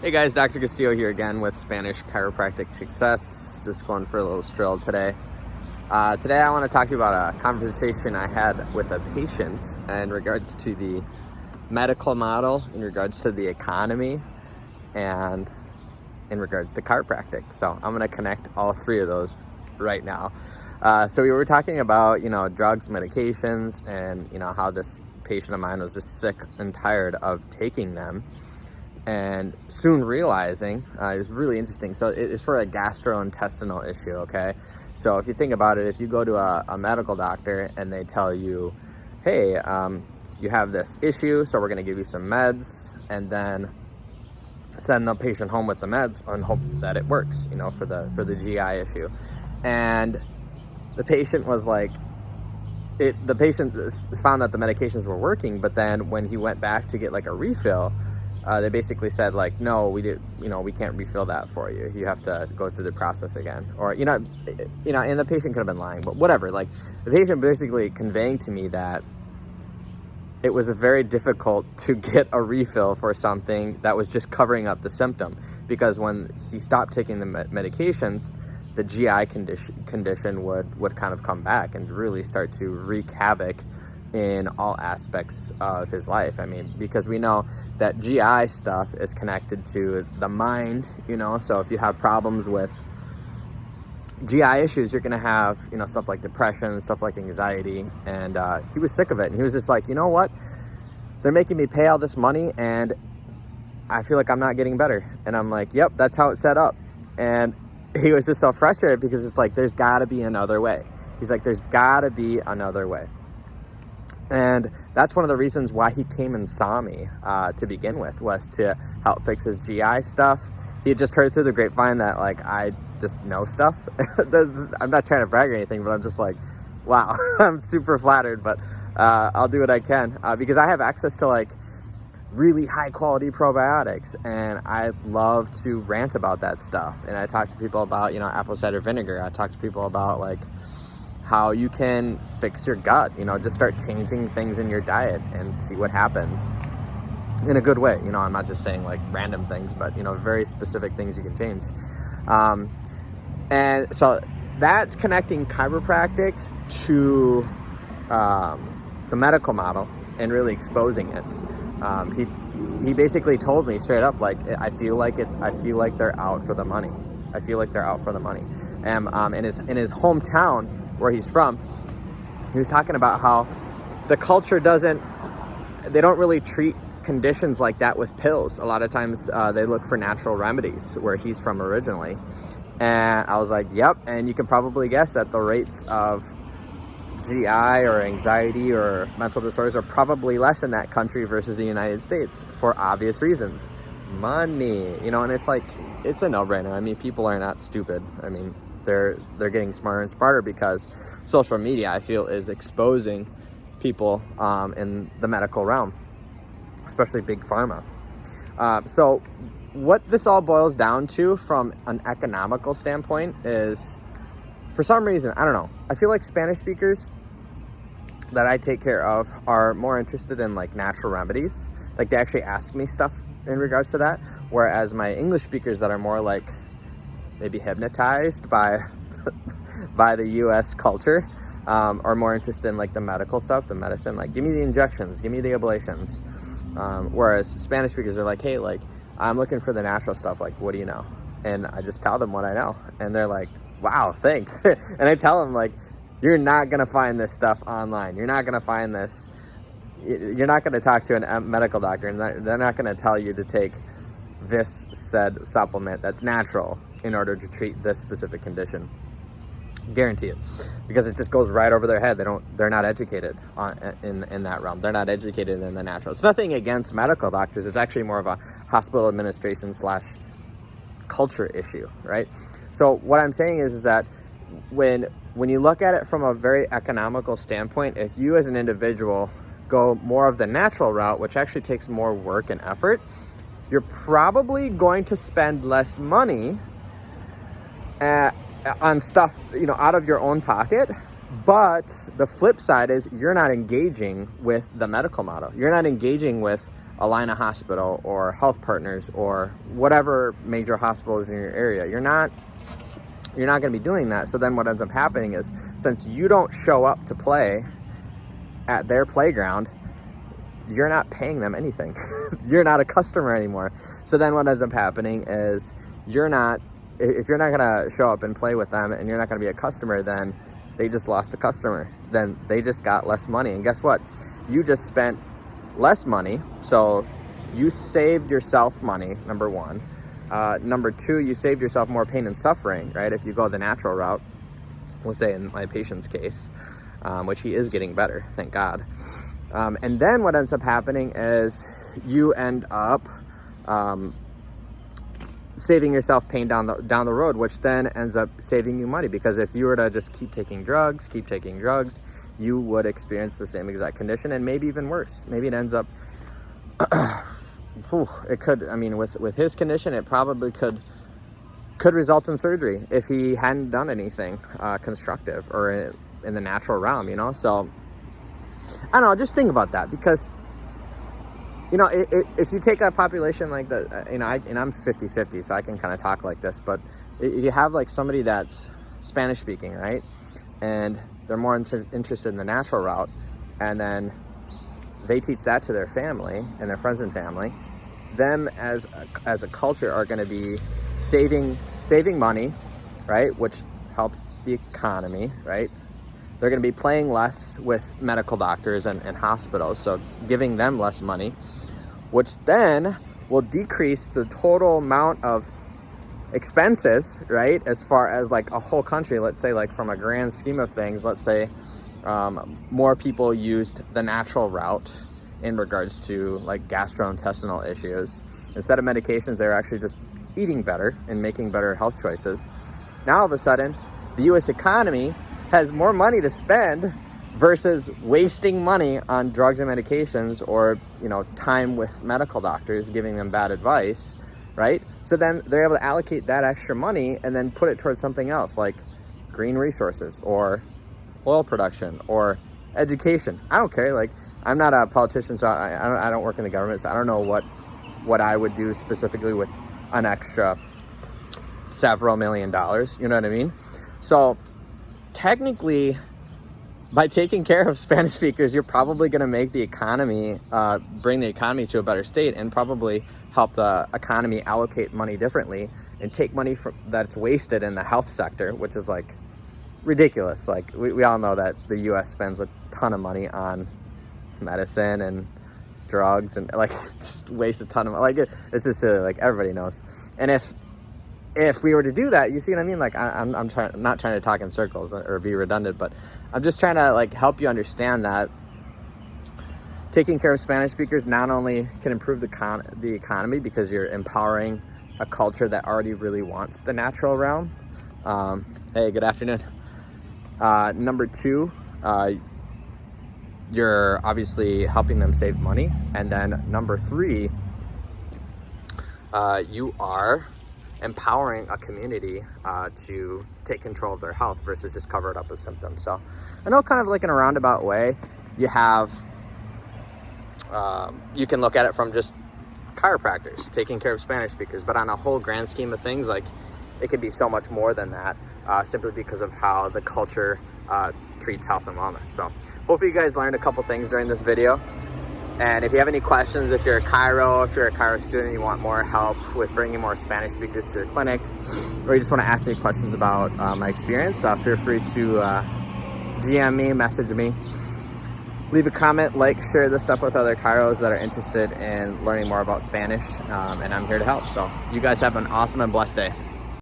Hey guys, Dr. Castillo here again with Spanish Chiropractic Success. Just going for a little stroll today. Today I want to talk to you about a conversation I had with a patient in regards to the medical model, in regards to the economy, and in regards to chiropractic. So I'm going to connect all three of those right now. So we were talking about, drugs, medications, and, how this patient of mine was just sick and tired of taking them. And soon realizing, it was really interesting. So it's for a gastrointestinal issue, okay? So if you think about it, if you go to a medical doctor and they tell you, hey, you have this issue, so we're gonna give you some meds, and then send the patient home with the meds and hope that it works, for the GI issue. And the patient was like, the patient found that the medications were working, but then when he went back to get like a refill, they basically said like, no, we can't refill that for you. You have to go through the process again. Or, and the patient could have been lying, but whatever. Like the patient basically conveying to me that it was very difficult to get a refill for something that was just covering up the symptom, because when he stopped taking the medications, the GI condition would kind of come back and really start to wreak havoc in all aspects of his life. I mean, because we know that GI stuff is connected to the mind, so if you have problems with GI issues, you're gonna have, stuff like depression, stuff like anxiety, and he was sick of it. And he was just like, you know what? They're making me pay all this money and I feel like I'm not getting better. And I'm like, yep, that's how it's set up. And he was just so frustrated because it's like, there's gotta be another way. He's like, there's gotta be another way. And that's one of the reasons why he came and saw me to begin with, was to help fix his GI stuff. He had just heard through the grapevine that like I just know stuff. I'm not trying to brag or anything, but I'm just like, wow, I'm super flattered, but I'll do what I can because I have access to like really high quality probiotics, and I love to rant about that stuff. And I talk to people about, apple cider vinegar. I talk to people about like how you can fix your gut, just start changing things in your diet and see what happens in a good way. I'm not just saying like random things, but, very specific things you can change. And so that's connecting chiropractic to the medical model and really exposing it. He basically told me straight up, like, I feel like they're out for the money. I feel like they're out for the money. And in his hometown, where he's from, he was talking about how the culture they don't really treat conditions like that with pills. A lot of times they look for natural remedies where he's from originally. And I was like, yep. And you can probably guess that the rates of GI or anxiety or mental disorders are probably less in that country versus the United States for obvious reasons. Money, and it's like, it's a no-brainer. I mean, people are not stupid. I mean, they're getting smarter and smarter because social media, I feel, is exposing people in the medical realm, especially big pharma. So what this all boils down to from an economical standpoint is, for some reason, I don't know, I feel like Spanish speakers that I take care of are more interested in like natural remedies. Like they actually ask me stuff in regards to that. Whereas my English speakers that are more like maybe hypnotized by the US culture are more interested in like the medical stuff, the medicine, like give me the injections, give me the ablations. Whereas Spanish speakers are like, hey, like I'm looking for the natural stuff, like what do you know? And I just tell them what I know, and they're like, wow, thanks. And I tell them like, you're not gonna find this stuff online. You're not gonna find this. You're not gonna talk to a medical doctor, and they're not gonna tell you to take this said supplement that's natural in order to treat this specific condition. Guarantee it, because it just goes right over their head. They're not educated in that realm. They're not educated in the natural. It's nothing against medical doctors. It's actually more of a hospital administration / culture issue, right? So what I'm saying is that when you look at it from a very economical standpoint, if you as an individual go more of the natural route, which actually takes more work and effort, you're probably going to spend less money on stuff, out of your own pocket. But the flip side is you're not engaging with the medical model. You're not engaging with Allina Hospital or Health Partners or whatever major hospital is in your area. You're not going to be doing that. So then what ends up happening is, since you don't show up to play at their playground, you're not paying them anything. You're not a customer anymore. So then what ends up happening is, if you're not going to show up and play with them and you're not going to be a customer, then they just lost a customer. Then they just got less money. And guess what? You just spent less money. So you saved yourself money, number one. Number two, you saved yourself more pain and suffering, right? If you go the natural route, we'll say in my patient's case, which he is getting better, thank God. And then what ends up happening is you end up saving yourself pain down the road, which then ends up saving you money. Because if you were to just keep taking drugs, you would experience the same exact condition, and maybe even worse. Maybe it ends up, it could, I mean, with his condition, it probably could result in surgery if he hadn't done anything constructive or in the natural realm, you know? So I don't know, just think about that, because, you know, if you take a population like that, you know, and I'm 50-50, so I can kind of talk like this, but you have like somebody that's Spanish speaking, right? And they're more interested in the natural route, and then they teach that to their family and their friends and family. Them as a culture are going to be saving money, right? Which helps the economy, right? They're going to be playing less with medical doctors and hospitals, so giving them less money, which then will decrease the total amount of expenses, right? As far as like a whole country, let's say, like from a grand scheme of things, let's say more people used the natural route in regards to like gastrointestinal issues. Instead of medications, they're actually just eating better and making better health choices. Now all of a sudden, the US economy has more money to spend versus wasting money on drugs and medications, or, you know, time with medical doctors giving them bad advice, right? So then they're able to allocate that extra money and then put it towards something else, like green resources or oil production or education. I don't care. Like, I'm not a politician, so I don't work in the government, so I don't know what I would do specifically with an extra several $1 million. You know what I mean? So technically, by taking care of Spanish speakers, you're probably going to make the economy, bring the economy to a better state, and probably help the economy allocate money differently and take money that's wasted in the health sector, which is like ridiculous. Like we all know that the US spends a ton of money on medicine and drugs, and like just waste a ton of money. Like it's just silly. Like everybody knows. And if we were to do that, you see what I mean? Like I'm not trying to talk in circles or be redundant, but I'm just trying to like help you understand that taking care of Spanish speakers not only can improve the economy, because you're empowering a culture that already really wants the natural realm. Hey, good afternoon. Number two, you're obviously helping them save money. And then number three, you are empowering a community to take control of their health versus just cover it up with symptoms. So I know, kind of like in a roundabout way, you have, you can look at it from just chiropractors taking care of Spanish speakers, but on a whole grand scheme of things, like it could be so much more than that, simply because of how the culture treats health and wellness. So hopefully you guys learned a couple things during this video. And if you have any questions, if you're a chiro student, you want more help with bringing more Spanish speakers to your clinic, or you just want to ask me questions about my experience, feel free to DM me, message me, leave a comment, like, share this stuff with other chiros that are interested in learning more about Spanish, and I'm here to help. So you guys have an awesome and blessed day.